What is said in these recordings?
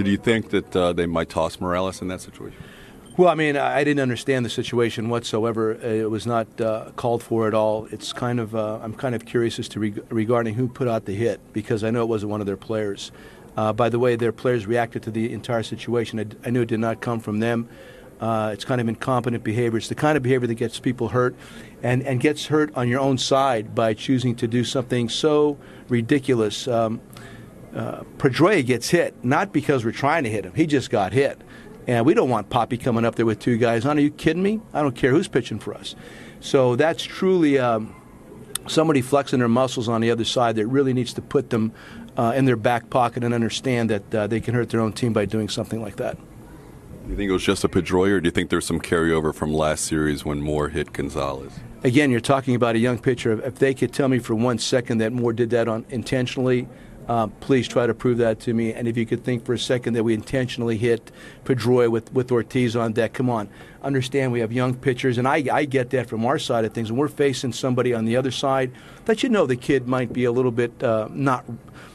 Did you think that they might toss Morales in that situation? Well, I mean, I didn't understand the situation whatsoever. It was not called for at all. It's kind of I'm kind of curious as to regarding who put out the hit, because I know it wasn't one of their players. By the way, their players reacted to the entire situation. I knew it did not come from them. It's kind of incompetent behavior. It's the kind of behavior that gets people hurt and gets hurt on your own side by choosing to do something so ridiculous. Pedroia gets hit, not because we're trying to hit him. He just got hit. And we don't want Poppy coming up there with two guys on. Are you kidding me? I don't care who's pitching for us. So that's truly somebody flexing their muscles on the other side that really needs to put them in their back pocket and understand that they can hurt their own team by doing something like that. Do you think it was just a Pedroia, or do you think there's some carryover from last series when Moore hit Gonzalez? Again, you're talking about a young pitcher. If they could tell me for 1 second that Moore did that intentionally, please try to prove that to me. And if you could think for a second that we intentionally hit Pedroia with Ortiz on deck, come on. Understand we have young pitchers, and I get that from our side of things. When we're facing somebody on the other side, that you know the kid might be a little bit not,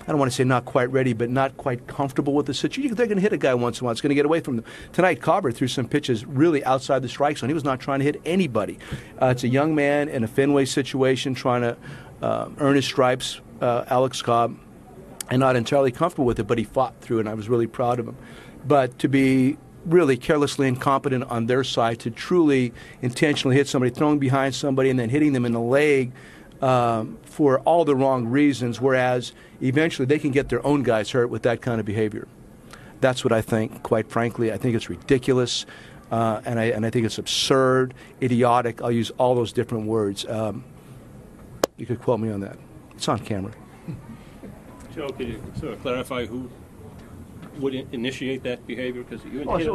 I don't want to say not quite ready, but not quite comfortable with the situation. They're going to hit a guy once in a while. It's going to get away from them. Tonight, Cobb threw some pitches really outside the strike zone. He was not trying to hit anybody. It's a young man in a Fenway situation trying to earn his stripes, Alex Cobb, and not entirely comfortable with it, but he fought through it, and I was really proud of him. But to be really carelessly incompetent on their side, to truly intentionally hit somebody, throwing behind somebody, and then hitting them in the leg for all the wrong reasons, whereas eventually they can get their own guys hurt with that kind of behavior. That's what I think, quite frankly. I think it's ridiculous, and I think it's absurd, idiotic. I'll use all those different words. You could quote me on that. It's on camera. Joe, could you sort of clarify who would initiate that behavior? Because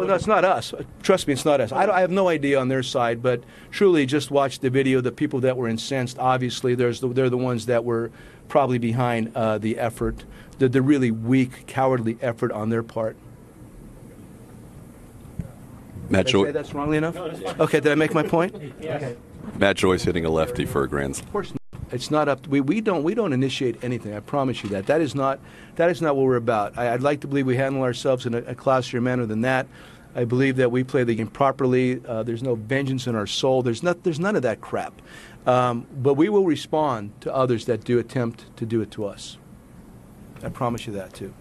that's not us. Trust me, it's not us. I have no idea on their side, but truly just watch the video. The people that were incensed, obviously, they're the ones that were probably behind the effort, the really weak, cowardly effort on their part. Matt Did I say that strongly enough? No, that's fine. Okay, did I make my point? Yes. Okay. Matt Joyce hitting a lefty for a grand slam. Of course not. It's not up. We don't initiate anything. I promise you that. That is not what we're about. I'd like to believe we handle ourselves in a classier manner than that. I believe that we play the game properly. There's no vengeance in our soul. There's none of that crap. But we will respond to others that do attempt to do it to us. I promise you that too.